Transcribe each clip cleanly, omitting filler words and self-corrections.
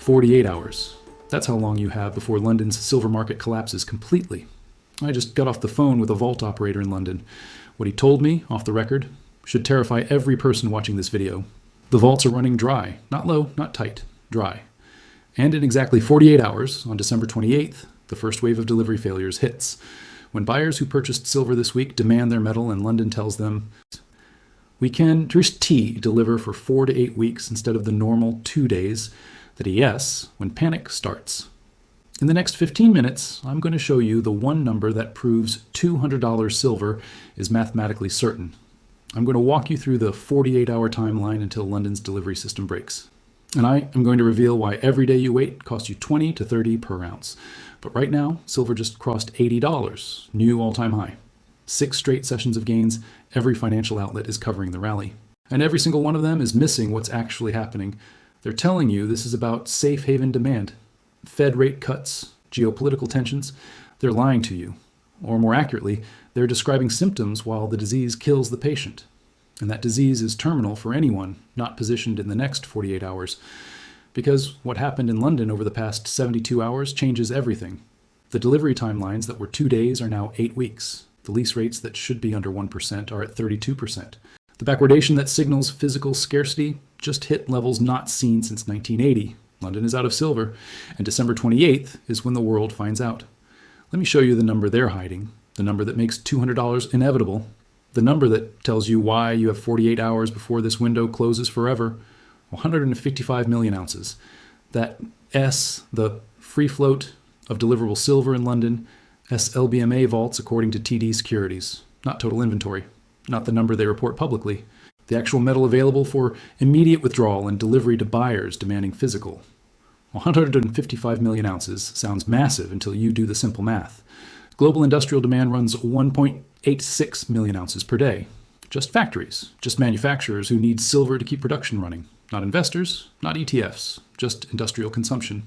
48 hours. That's how long you have before London's silver market collapses completely. I just got off the phone with a vault operator in London. What he told me, off the record, should terrify every person watching this video. The vaults are running dry. Not low, not tight. Dry. And in exactly 48 hours, on December 28th, the first wave of delivery failures hits. When buyers who purchased silver this week demand their metal and London tells them, we can deliver for 4 to 8 weeks instead of the normal 2 days, that a yes when panic starts. In the next 15 minutes, I'm going to show you the one number that proves $200 silver is mathematically certain. I'm going to walk you through the 48-hour timeline until London's delivery system breaks. And I am going to reveal why every day you wait costs you $20 to $30 per ounce. But right now, silver just crossed $80, new all-time high. 6 straight sessions of gains, every financial outlet is covering the rally. And every single one of them is missing what's actually happening. They're telling you this is about safe haven demand. Fed rate cuts, geopolitical tensions, they're lying to you. Or more accurately, they're describing symptoms while the disease kills the patient. And that disease is terminal for anyone not positioned in the next 48 hours. Because what happened in London over the past 72 hours changes everything. The delivery timelines that were 2 days are now 8 weeks. The lease rates that should be under 1% are at 32%. The backwardation that signals physical scarcity just hit levels not seen since 1980. London is out of silver, and December 28th is when the world finds out. Let me show you the number they're hiding, the number that makes $200 inevitable, the number that tells you why you have 48 hours before this window closes forever. 155 million ounces. That S, the free float of deliverable silver in London, SLBMA vaults according to TD Securities, not total inventory, not the number they report publicly. The actual metal available for immediate withdrawal and delivery to buyers demanding physical. 155 million ounces sounds massive until you do the simple math. Global industrial demand runs 1.86 million ounces per day. Just factories, just manufacturers who need silver to keep production running. Not investors, not ETFs, just industrial consumption.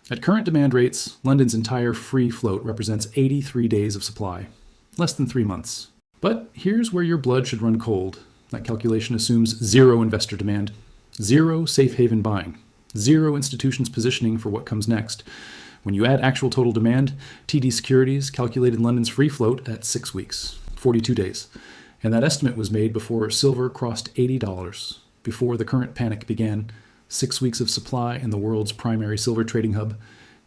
At current demand rates, London's entire free float represents 83 days of supply, less than 3 months. But here's where your blood should run cold. That calculation assumes zero investor demand, zero safe haven buying, zero institutions positioning for what comes next. When you add actual total demand, TD Securities calculated London's free float at 6 weeks, 42 days. And that estimate was made before silver crossed $80, before the current panic began. 6 weeks of supply in the world's primary silver trading hub.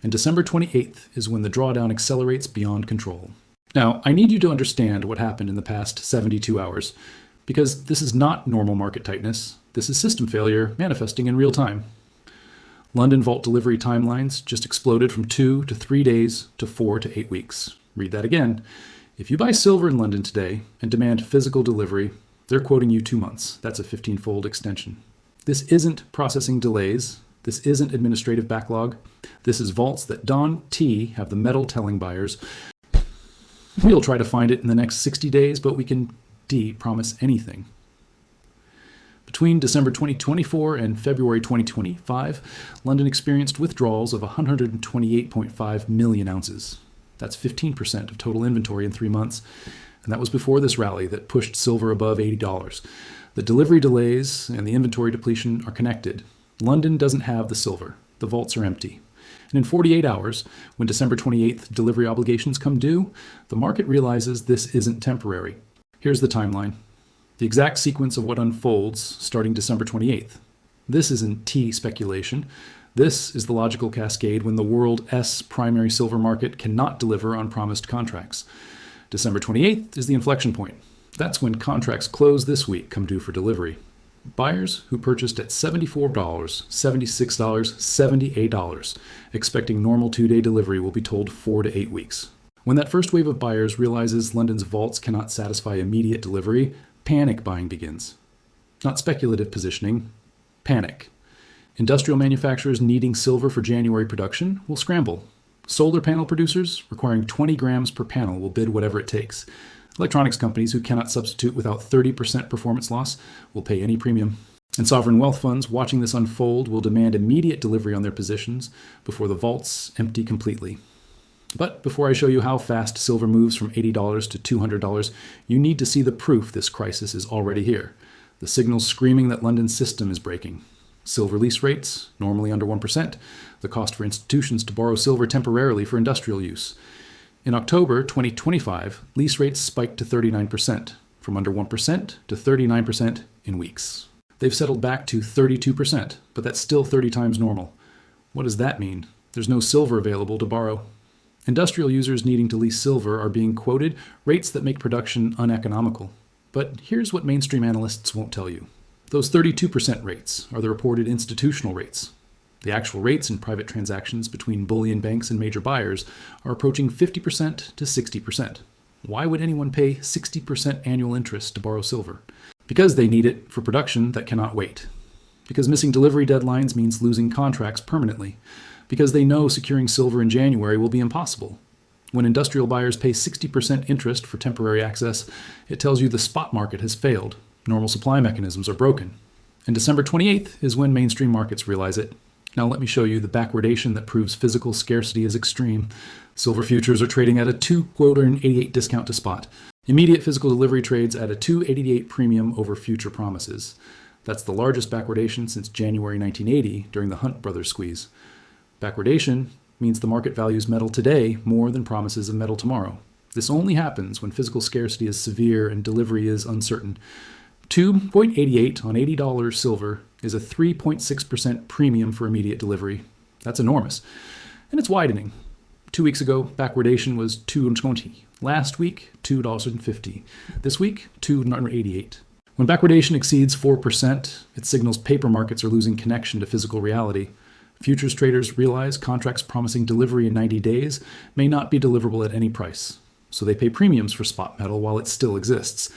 And December 28th is when the drawdown accelerates beyond control. Now, I need you to understand what happened in the past 72 hours, because this is not normal market tightness. This is system failure manifesting in real time. London vault delivery timelines just exploded from 2 to 3 days to 4 to 8 weeks. Read that again. If you buy silver in London today and demand physical delivery, they're quoting you 2 months. That's a 15-fold extension. This isn't processing delays. This isn't administrative backlog. This is vaults that Don T have the metal telling buyers, we'll try to find it in the next 60 days, but we can D promise anything. Between December 2024 and February 2025, London experienced withdrawals of 128.5 million ounces. That's 15% of total inventory in 3 months. And that was before this rally that pushed silver above $80. The delivery delays and the inventory depletion are connected. London doesn't have the silver. The vaults are empty. And in 48 hours, when December 28th delivery obligations come due, the market realizes this isn't temporary. Here's the timeline. The exact sequence of what unfolds starting December 28th. This isn't T speculation. This is the logical cascade when the world S primary silver market cannot deliver on promised contracts. December 28th is the inflection point. That's when contracts close this week come due for delivery. Buyers who purchased at $74, $76, $78, expecting normal 2-day delivery will be told 4 to 8 weeks. When that first wave of buyers realizes London's vaults cannot satisfy immediate delivery, panic buying begins. Not speculative positioning, panic. Industrial manufacturers needing silver for January production will scramble. Solar panel producers requiring 20 grams per panel will bid whatever it takes. Electronics companies who cannot substitute without 30% performance loss will pay any premium. And sovereign wealth funds watching this unfold will demand immediate delivery on their positions before the vaults empty completely. But before I show you how fast silver moves from $80 to $200, you need to see the proof this crisis is already here. The signals screaming that London's system is breaking. Silver lease rates, normally under 1%, the cost for institutions to borrow silver temporarily for industrial use. In October 2025, lease rates spiked to 39%, from under 1% to 39% in weeks. They've settled back to 32%, but that's still 30 times normal. What does that mean? There's no silver available to borrow. Industrial users needing to lease silver are being quoted rates that make production uneconomical. But here's what mainstream analysts won't tell you. Those 32% rates are the reported institutional rates. The actual rates in private transactions between bullion banks and major buyers are approaching 50% to 60%. Why would anyone pay 60% annual interest to borrow silver? Because they need it for production that cannot wait. Because missing delivery deadlines means losing contracts permanently. Because they know securing silver in January will be impossible. When industrial buyers pay 60% interest for temporary access, it tells you the spot market has failed. Normal supply mechanisms are broken. And December 28th is when mainstream markets realize it. Now let me show you the backwardation that proves physical scarcity is extreme. Silver futures are trading at a 2.88 discount to spot. Immediate physical delivery trades at a 2.88 premium over future promises. That's the largest backwardation since January 1980 during the Hunt brothers squeeze. Backwardation means the market values metal today more than promises of metal tomorrow. This only happens when physical scarcity is severe and delivery is uncertain. 2.88 on $80 silver is a 3.6% premium for immediate delivery. That's enormous. And it's widening. 2 weeks ago, backwardation was $2.20. Last week, $2.50. This week, $2.88. When backwardation exceeds 4%, it signals paper markets are losing connection to physical reality. Futures traders realize contracts promising delivery in 90 days may not be deliverable at any price. So they pay premiums for spot metal while it still exists.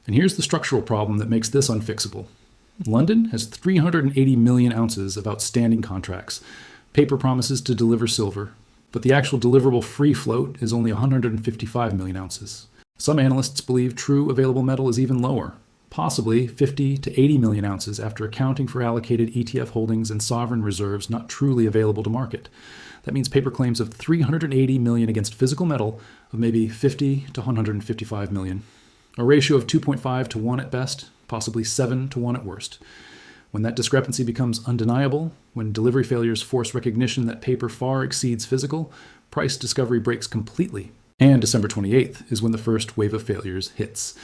And here's the structural problem that makes this unfixable. London has 380 million ounces of outstanding contracts, paper promises to deliver silver, but the actual deliverable free float is only 155 million ounces. Some analysts believe true available metal is even lower, possibly 50 to 80 million ounces after accounting for allocated ETF holdings and sovereign reserves not truly available to market. That means paper claims of 380 million against physical metal of maybe 50 to 155 million. A ratio of 2.5 to 1 at best, possibly 7 to 1 at worst. When that discrepancy becomes undeniable, when delivery failures force recognition that paper far exceeds physical, price discovery breaks completely. And December 28th is when the first wave of failures hits.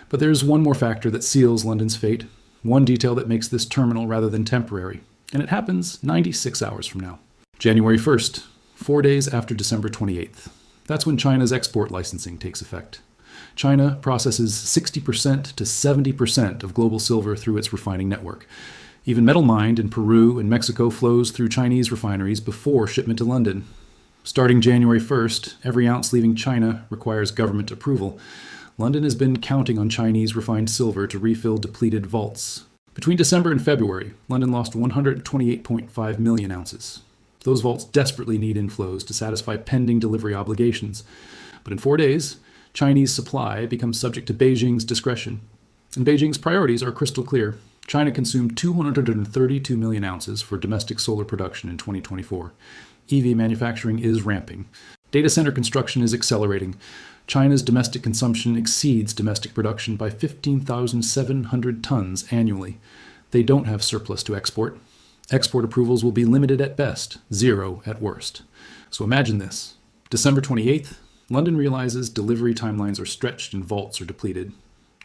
But there's one more factor that seals London's fate, one detail that makes this terminal rather than temporary, and it happens 96 hours from now. January 1st, 4 days after December 28th. That's when China's export licensing takes effect. China processes 60% to 70% of global silver through its refining network. Even metal mined in Peru and Mexico flows through Chinese refineries before shipment to London. Starting January 1st, every ounce leaving China requires government approval. London has been counting on Chinese refined silver to refill depleted vaults. Between December and February, London lost 128.5 million ounces. Those vaults desperately need inflows to satisfy pending delivery obligations. But in 4 days, Chinese supply becomes subject to Beijing's discretion. And Beijing's priorities are crystal clear. China consumed 232 million ounces for domestic solar production in 2024. EV manufacturing is ramping. Data center construction is accelerating. China's domestic consumption exceeds domestic production by 15,700 tons annually. They don't have surplus to export. Export approvals will be limited at best, 0 at worst. So imagine this. December 28th, London realizes delivery timelines are stretched and vaults are depleted.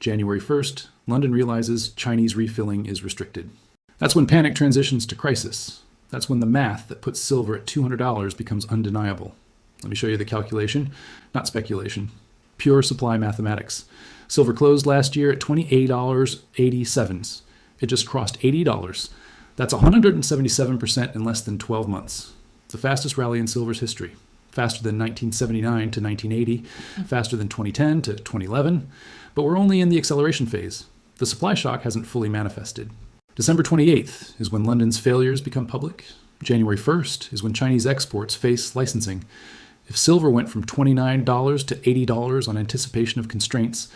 January 1st, London realizes Chinese refilling is restricted. That's when panic transitions to crisis. That's when the math that puts silver at $200 becomes undeniable. Let me show you the calculation, not speculation. Pure supply mathematics. Silver closed last year at $28.87. It just crossed $80. That's 177% in less than 12 months. It's the fastest rally in silver's history. Faster than 1979 to 1980, faster than 2010 to 2011, but we're only in the acceleration phase. The supply shock hasn't fully manifested. December 28th is when London's failures become public. January 1st is when Chinese exports face licensing. If silver went from $29 to $80 on anticipation of constraints,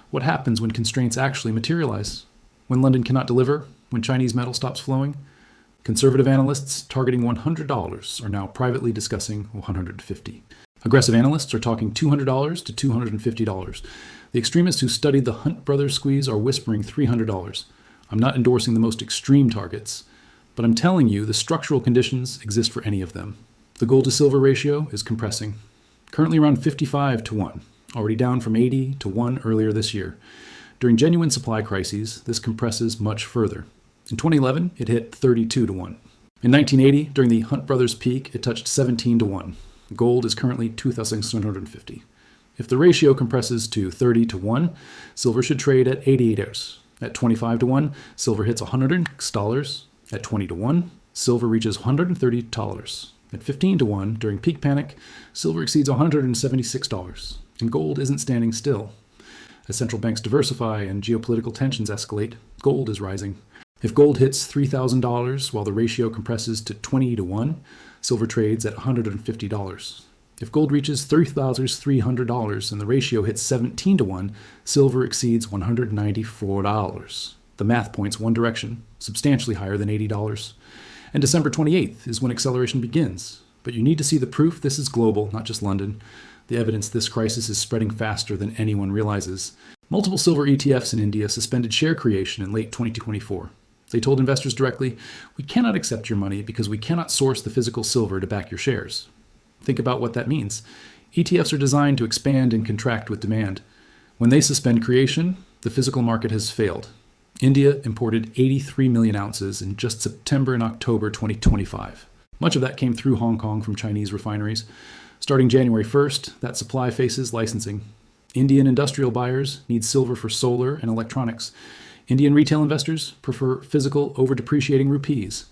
what happens when constraints actually materialize? When London cannot deliver? When Chinese metal stops flowing? Conservative analysts targeting $100 are now privately discussing $150. Aggressive analysts are talking $200 to $250. The extremists who studied the Hunt brothers squeeze are whispering $300. I'm not endorsing the most extreme targets, But I'm telling you, the structural conditions exist for any of them. The gold to silver ratio is compressing, currently around 55 to 1, already down from 80 to 1 earlier this year. During genuine supply crises, this compresses much further. In 2011, it hit 32 to 1. In 1980, during the Hunt Brothers peak, it touched 17 to 1. Gold is currently 2,750. If the ratio compresses to 30 to 1, silver should trade at 88 ounces. At 25 to 1, silver hits $100. At 20 to 1, silver reaches $130. At 15 to 1, during peak panic, silver exceeds $176. And gold isn't standing still. As central banks diversify and geopolitical tensions escalate, gold is rising. If gold hits $3,000 while the ratio compresses to 20 to 1, silver trades at $150. If gold reaches $3,300 and the ratio hits 17 to 1, silver exceeds $194. The math points one direction, substantially higher than $80. And December 28th is when acceleration begins. But you need to see the proof this is global, not just London. The evidence this crisis is spreading faster than anyone realizes. Multiple silver ETFs in India suspended share creation in late 2024. They told investors directly, "We cannot accept your money because we cannot source the physical silver to back your shares." Think about what that means. ETFs are designed to expand and contract with demand. When they suspend creation, the physical market has failed. India imported 83 million ounces in just September and October 2025. Much of that came through Hong Kong from Chinese refineries. Starting January 1st, that supply faces licensing. Indian industrial buyers need silver for solar and electronics. Indian retail investors prefer physical over depreciating rupees.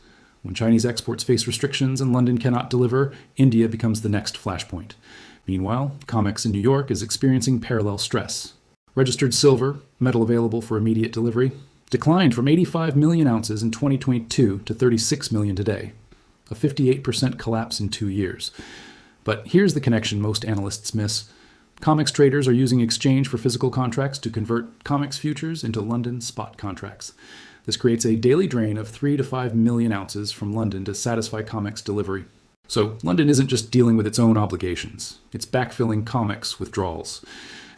When Chinese exports face restrictions and London cannot deliver, India becomes the next flashpoint. Meanwhile, COMEX in New York is experiencing parallel stress. Registered silver, metal available for immediate delivery, declined from 85 million ounces in 2022 to 36 million today, a 58% collapse in 2 years. But here's the connection most analysts miss. COMEX traders are using exchange for physical contracts to convert COMEX futures into London spot contracts. This creates a daily drain of 3 to 5 million ounces from London to satisfy COMEX delivery. So London isn't just dealing with its own obligations, it's backfilling COMEX withdrawals.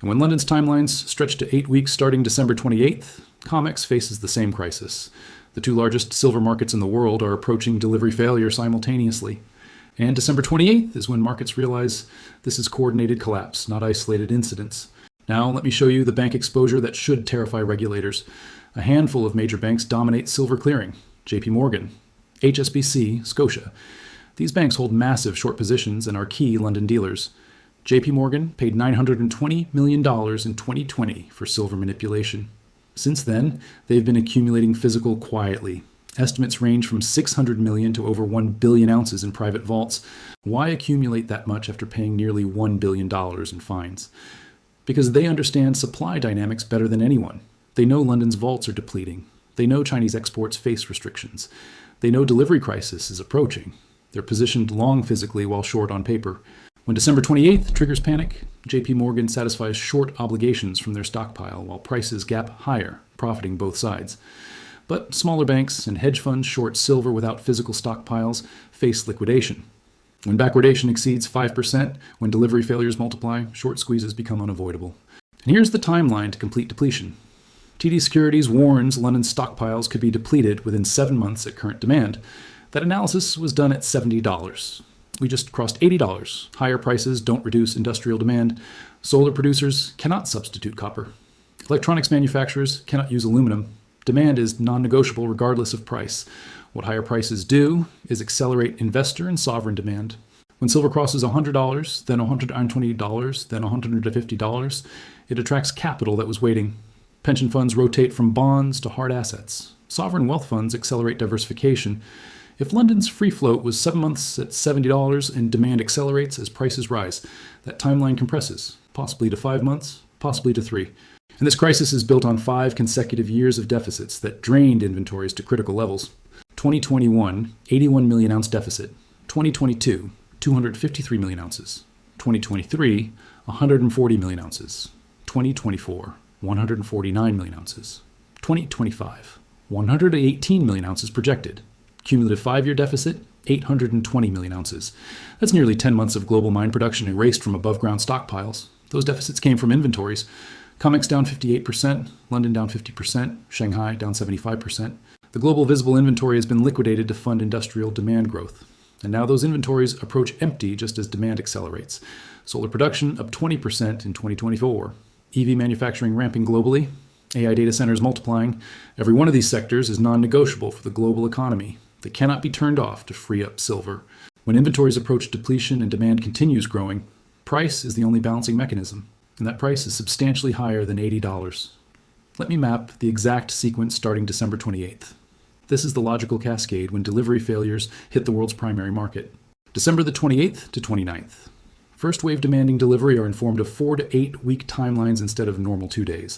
And when London's timelines stretch to 8 weeks starting December 28th, COMEX faces the same crisis. The two largest silver markets in the world are approaching delivery failure simultaneously. And December 28th is when markets realize this is coordinated collapse, not isolated incidents. Now let me show you the bank exposure that should terrify regulators. A handful of major banks dominate silver clearing: JP Morgan, HSBC, Scotia. These banks hold massive short positions and are key London dealers. JP Morgan paid $920 million in 2020 for silver manipulation. Since then, they've been accumulating physical quietly. Estimates range from 600 million to over 1 billion ounces in private vaults. Why accumulate that much after paying nearly $1 billion in fines? Because they understand supply dynamics better than anyone. They know London's vaults are depleting. They know Chinese exports face restrictions. They know delivery crisis is approaching. They're positioned long physically while short on paper. When December 28th triggers panic, JP Morgan satisfies short obligations from their stockpile while prices gap higher, profiting both sides. But smaller banks and hedge funds short silver without physical stockpiles face liquidation. When backwardation exceeds 5%, when delivery failures multiply, short squeezes become unavoidable. And here's the timeline to complete depletion. TD Securities warns London's stockpiles could be depleted within 7 months at current demand. That analysis was done at $70. We just crossed $80. Higher prices don't reduce industrial demand. Solar producers cannot substitute copper. Electronics manufacturers cannot use aluminum. Demand is non-negotiable regardless of price. What higher prices do is accelerate investor and sovereign demand. When silver crosses $100, then $120, then $150, it attracts capital that was waiting. Pension funds rotate from bonds to hard assets. Sovereign wealth funds accelerate diversification. If London's free float was 7 months at $70 and demand accelerates as prices rise, that timeline compresses, possibly to 5 months, possibly to 3. And this crisis is built on 5 consecutive years of deficits that drained inventories to critical levels. 2021, 81 million ounce deficit. 2022, 253 million ounces. 2023, 140 million ounces. 2024, 149 million ounces. 2025, 118 million ounces projected. Cumulative 5-year deficit, 820 million ounces. That's nearly 10 months of global mine production erased from above-ground stockpiles. Those deficits came from inventories. COMEX down 58%, London down 50%, Shanghai down 75%. The global visible inventory has been liquidated to fund industrial demand growth. And now those inventories approach empty just as demand accelerates. Solar production up 20% in 2024. EV manufacturing ramping globally. AI data centers multiplying. Every one of these sectors is non-negotiable for the global economy. They cannot be turned off to free up silver. When inventories approach depletion and demand continues growing, price is the only balancing mechanism, and that price is substantially higher than $80. Let me map the exact sequence starting December 28th. This is the logical cascade when delivery failures hit the world's primary market. December the 28th to 29th. First wave demanding delivery are informed of 4 to 8 week timelines instead of normal 2 days.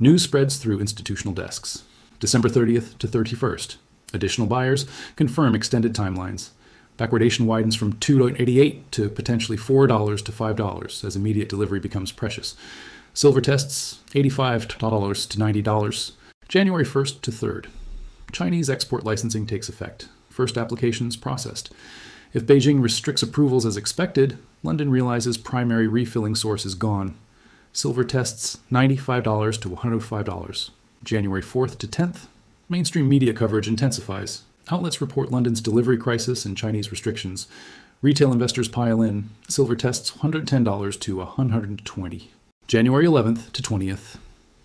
News spreads through institutional desks. December 30th to 31st. Additional buyers confirm extended timelines. Backwardation widens from $2.88 to potentially $4 to $5 as immediate delivery becomes precious. Silver tests $85 to $90. January 1st to 3rd. Chinese export licensing takes effect. First applications processed. If Beijing restricts approvals as expected, London realizes primary refilling source is gone. Silver tests $95 to $105. January 4th to 10th. Mainstream media coverage intensifies. Outlets report London's delivery crisis and Chinese restrictions. Retail investors pile in. Silver tests $110 to $120. January 11th to 20th.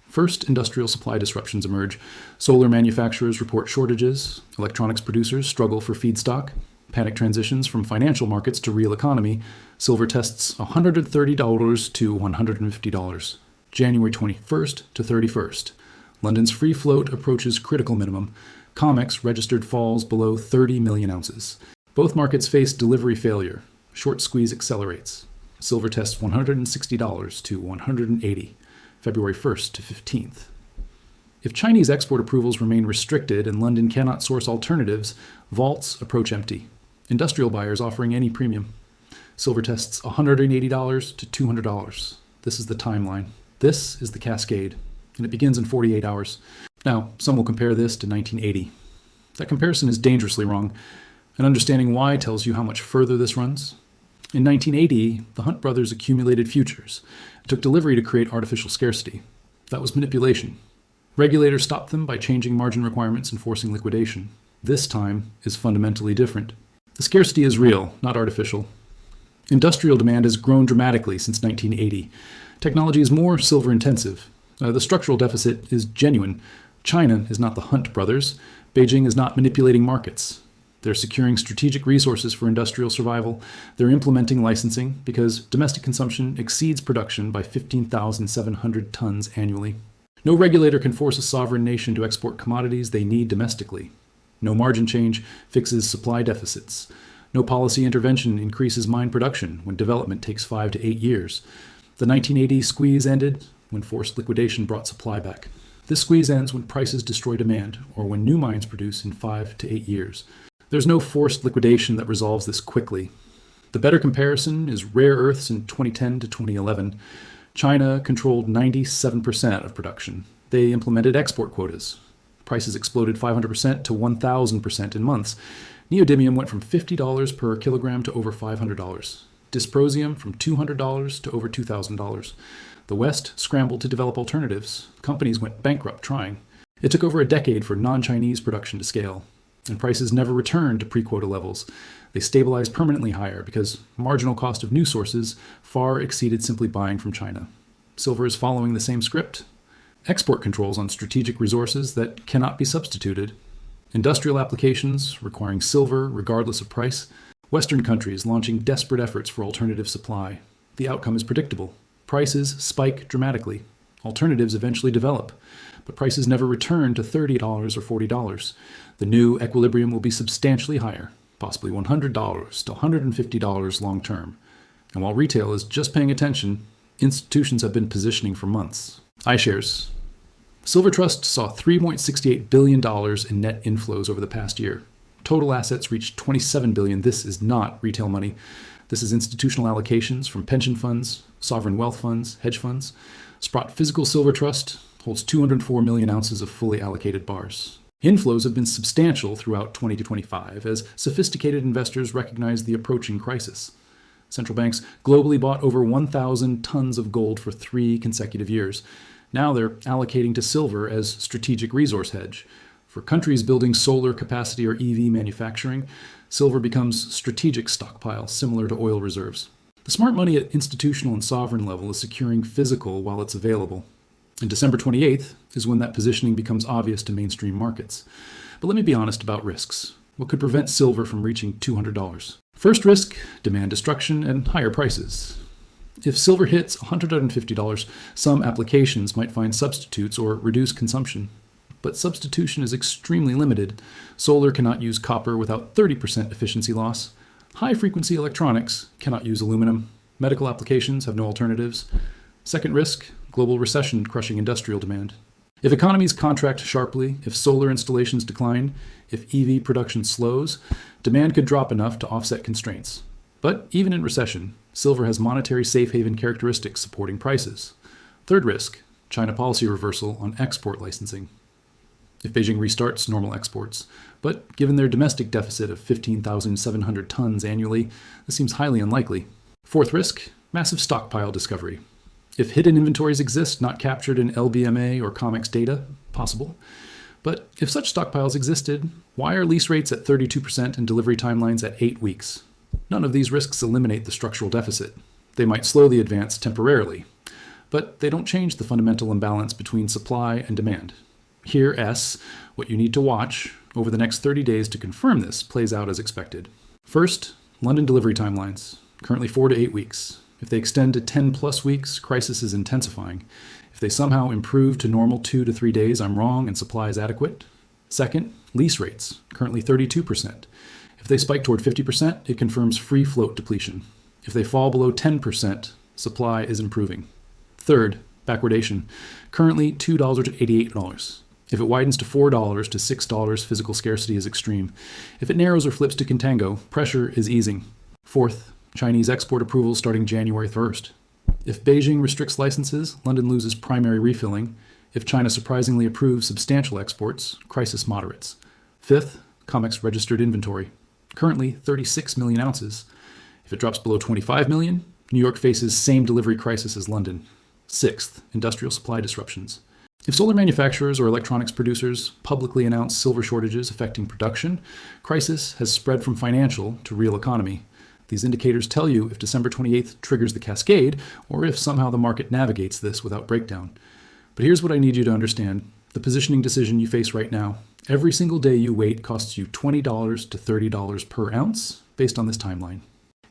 First industrial supply disruptions emerge. Solar manufacturers report shortages. Electronics producers struggle for feedstock. Panic transitions from financial markets to real economy. Silver tests $130 to $150. January 21st to 31st. London's free float approaches critical minimum. COMEX registered falls below 30 million ounces. Both markets face delivery failure. Short squeeze accelerates. Silver tests $160 to $180. February 1st to 15th. If Chinese export approvals remain restricted and London cannot source alternatives, vaults approach empty. Industrial buyers offering any premium. Silver tests $180 to $200. This is the timeline. This is the cascade, and it begins in 48 hours. Now, some will compare this to 1980. That comparison is dangerously wrong, and understanding why tells you how much further this runs. In 1980, the Hunt brothers accumulated futures and took delivery to create artificial scarcity. That was manipulation. Regulators stopped them by changing margin requirements and forcing liquidation. This time is fundamentally different. The scarcity is real, not artificial. Industrial demand has grown dramatically since 1980. Technology is more silver intensive. The structural deficit is genuine. China is not the Hunt brothers. Beijing is not manipulating markets. They're securing strategic resources for industrial survival. They're implementing licensing because domestic consumption exceeds production by 15,700 tons annually. No regulator can force a sovereign nation to export commodities they need domestically. No margin change fixes supply deficits. No policy intervention increases mine production when development takes 5 to 8 years. The 1980 squeeze ended when forced liquidation brought supply back. This squeeze ends when prices destroy demand or when new mines produce in 5 to 8 years. There's no forced liquidation that resolves this quickly. The better comparison is rare earths in 2010 to 2011. China controlled 97% of production. They implemented export quotas. Prices exploded 500% to 1,000% in months. Neodymium went from $50 per kilogram to over $500. Dysprosium from $200 to over $2,000. The West scrambled to develop alternatives. Companies went bankrupt trying. It took over a decade for non-Chinese production to scale. And prices never returned to pre-quota levels. They stabilized permanently higher because marginal cost of new sources far exceeded simply buying from China. Silver is following the same script. Export controls on strategic resources that cannot be substituted. Industrial applications requiring silver regardless of price. Western countries launching desperate efforts for alternative supply. The outcome is predictable. Prices spike dramatically. Alternatives eventually develop, but prices never return to $30 or $40. The new equilibrium will be substantially higher, possibly $100 to $150 long term. And while retail is just paying attention, institutions have been positioning for months. iShares. Silver Trust saw $3.68 billion in net inflows over the past year. Total assets reached $27 billion. This is not retail money. This is institutional allocations from pension funds, sovereign wealth funds, hedge funds. Sprott Physical Silver Trust holds 204 million ounces of fully allocated bars. Inflows have been substantial throughout 2025 as sophisticated investors recognize the approaching crisis. Central banks globally bought over 1,000 tons of gold for 3 consecutive years. Now they're allocating to silver as strategic resource hedge. For countries building solar capacity or EV manufacturing, silver becomes strategic stockpile, similar to oil reserves. The smart money at institutional and sovereign level is securing physical while it's available. And December 28th is when that positioning becomes obvious to mainstream markets. But let me be honest about risks. What could prevent silver from reaching $200? First risk, demand destruction and higher prices. If silver hits $150, some applications might find substitutes or reduce consumption. But substitution is extremely limited. Solar cannot use copper without 30% efficiency loss. High-frequency electronics cannot use aluminum. Medical applications have no alternatives. Second risk, global recession crushing industrial demand. If economies contract sharply, if solar installations decline, if EV production slows, demand could drop enough to offset constraints. But even in recession, silver has monetary safe haven characteristics supporting prices. Third risk, China policy reversal on export licensing. If Beijing restarts normal exports, but given their domestic deficit of 15,700 tons annually, this seems highly unlikely. Fourth risk, massive stockpile discovery. If hidden inventories exist not captured in LBMA or COMEX data, possible. But if such stockpiles existed, why are lease rates at 32% and delivery timelines at 8 weeks? None of these risks eliminate the structural deficit. They might slow the advance temporarily, but they don't change the fundamental imbalance between supply and demand. Here, S, what you need to watch over the next 30 days to confirm this plays out as expected. First, London delivery timelines, currently 4 to 8 weeks. If they extend to 10 plus weeks, crisis is intensifying. If they somehow improve to normal 2 to 3 days, I'm wrong and supply is adequate. Second, lease rates, currently 32%. If they spike toward 50%, it confirms free float depletion. If they fall below 10%, supply is improving. Third, backwardation, currently $2 to $88. If it widens to $4 to $6, physical scarcity is extreme. If it narrows or flips to contango, pressure is easing. Fourth, Chinese export approvals starting January 1st. If Beijing restricts licenses, London loses primary refilling. If China surprisingly approves substantial exports, crisis moderates. Fifth, COMEX registered inventory, currently 36 million ounces. If it drops below 25 million, New York faces same delivery crisis as London. Sixth, industrial supply disruptions. If solar manufacturers or electronics producers publicly announce silver shortages affecting production, crisis has spread from financial to real economy. These indicators tell you if December 28th triggers the cascade, or if somehow the market navigates this without breakdown. But here's what I need you to understand. The positioning decision you face right now. Every single day you wait costs you $20 to $30 per ounce based on this timeline.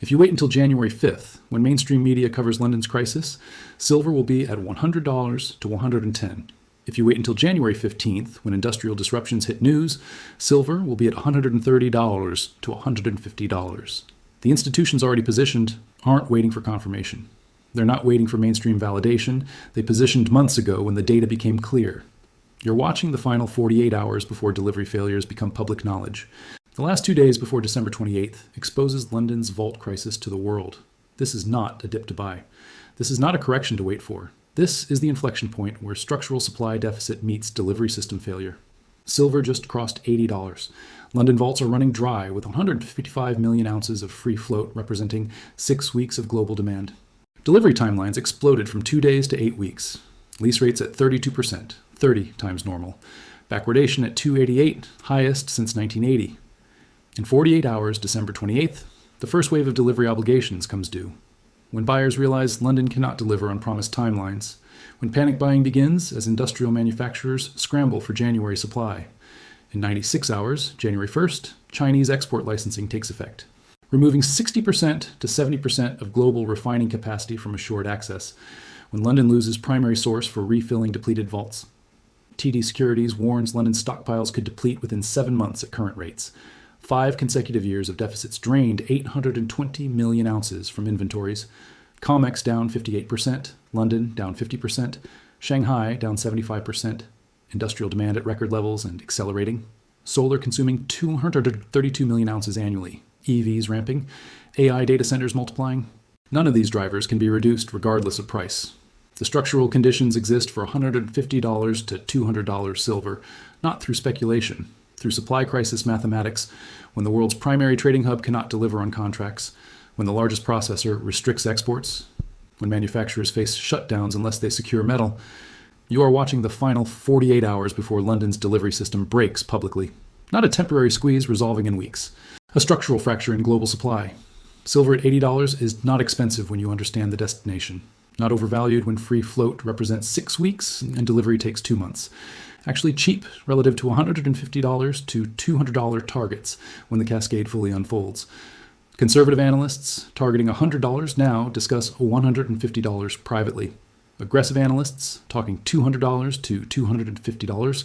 If you wait until January 5th, when mainstream media covers London's crisis, silver will be at $100 to $110. If you wait until January 15th, when industrial disruptions hit news, silver will be at $130 to $150. The institutions already positioned aren't waiting for confirmation. They're not waiting for mainstream validation. They positioned months ago when the data became clear. You're watching the final 48 hours before delivery failures become public knowledge. The last 2 days before December 28th exposes London's vault crisis to the world. This is not a dip to buy. This is not a correction to wait for. This is the inflection point where structural supply deficit meets delivery system failure. Silver just crossed $80. London vaults are running dry with 155 million ounces of free float representing 6 weeks of global demand. Delivery timelines exploded from 2 days to 8 weeks. Lease rates at 32%, 30 times normal. Backwardation at 288, highest since 1980. In 48 hours, December 28th, the first wave of delivery obligations comes due. When buyers realize London cannot deliver on promised timelines, when panic buying begins as industrial manufacturers scramble for January supply. In 96 hours, January 1st, Chinese export licensing takes effect, removing 60% to 70% of global refining capacity from assured access, when London loses primary source for refilling depleted vaults. TD Securities warns London's stockpiles could deplete within 7 months at current rates. 5 consecutive years of deficits drained 820 million ounces from inventories. COMEX down 58%, London down 50%, Shanghai down 75%, industrial demand at record levels and accelerating. Solar consuming 232 million ounces annually, EVs ramping, AI data centers multiplying. None of these drivers can be reduced regardless of price. The structural conditions exist for $150 to $200 silver, not through speculation, through supply crisis mathematics, when the world's primary trading hub cannot deliver on contracts, when the largest processor restricts exports, when manufacturers face shutdowns unless they secure metal. You are watching the final 48 hours before London's delivery system breaks publicly. Not a temporary squeeze resolving in weeks. A structural fracture in global supply. Silver at $80 is not expensive when you understand the destination. Not overvalued when free float represents 6 weeks and delivery takes 2 months. Actually cheap relative to $150 to $200 targets when the cascade fully unfolds. Conservative analysts targeting $100 now discuss $150 privately. Aggressive analysts talking $200 to $250.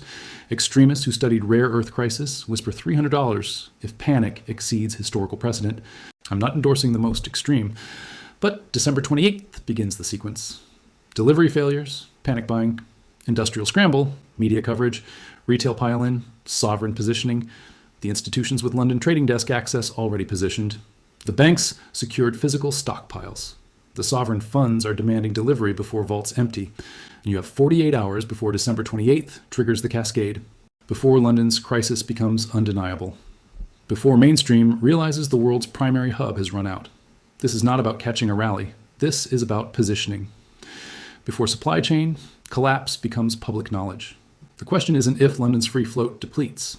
Extremists who studied rare earth crisis whisper $300 if panic exceeds historical precedent. I'm not endorsing the most extreme, but December 28th begins the sequence. Delivery failures, panic buying, industrial scramble, media coverage, retail pile-in, sovereign positioning, the institutions with London trading desk access already positioned. The banks secured physical stockpiles. The sovereign funds are demanding delivery before vaults empty. And you have 48 hours before December 28th triggers the cascade. Before London's crisis becomes undeniable. Before mainstream realizes the world's primary hub has run out. This is not about catching a rally. This is about positioning. Before supply chain collapse becomes public knowledge. The question isn't if London's free float depletes.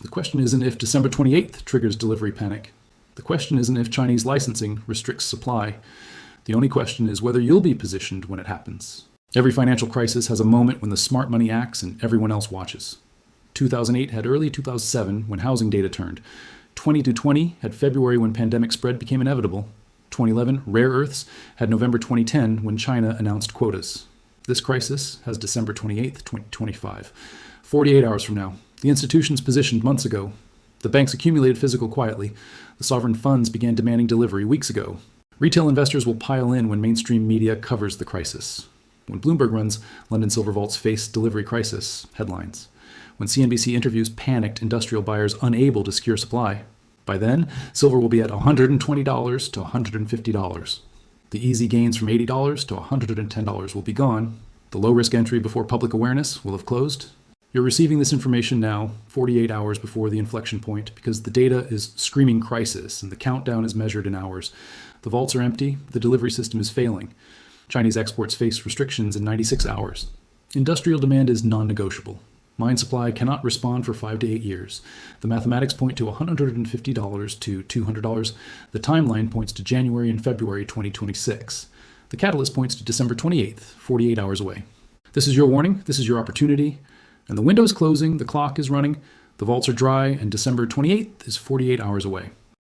The question isn't if December 28th triggers delivery panic. The question isn't if Chinese licensing restricts supply. The only question is whether you'll be positioned when it happens. Every financial crisis has a moment when the smart money acts and everyone else watches. 2008 had early 2007 when housing data turned. 2020 had February when pandemic spread became inevitable. 2011, rare earths, had November 2010 when China announced quotas. This crisis has December 28th, 2025. 48 hours from now. The institutions positioned months ago. The banks accumulated physical quietly. The sovereign funds began demanding delivery weeks ago. Retail investors will pile in when mainstream media covers the crisis. When Bloomberg runs London silver vaults face delivery crisis headlines. When CNBC interviews panicked industrial buyers unable to secure supply. By then, silver will be at $120 to $150. The easy gains from $80 to $110 will be gone. The low-risk entry before public awareness will have closed. You're receiving this information now, 48 hours before the inflection point, because the data is screaming crisis and the countdown is measured in hours. The vaults are empty, the delivery system is failing. Chinese exports face restrictions in 96 hours. Industrial demand is non-negotiable. Mine supply cannot respond for 5 to 8 years. The mathematics point to $150 to $200. The timeline points to January and February 2026. The catalyst points to December 28th, 48 hours away. This is your warning, this is your opportunity, and the window is closing, the clock is running, the vaults are dry, and December 28th is 48 hours away.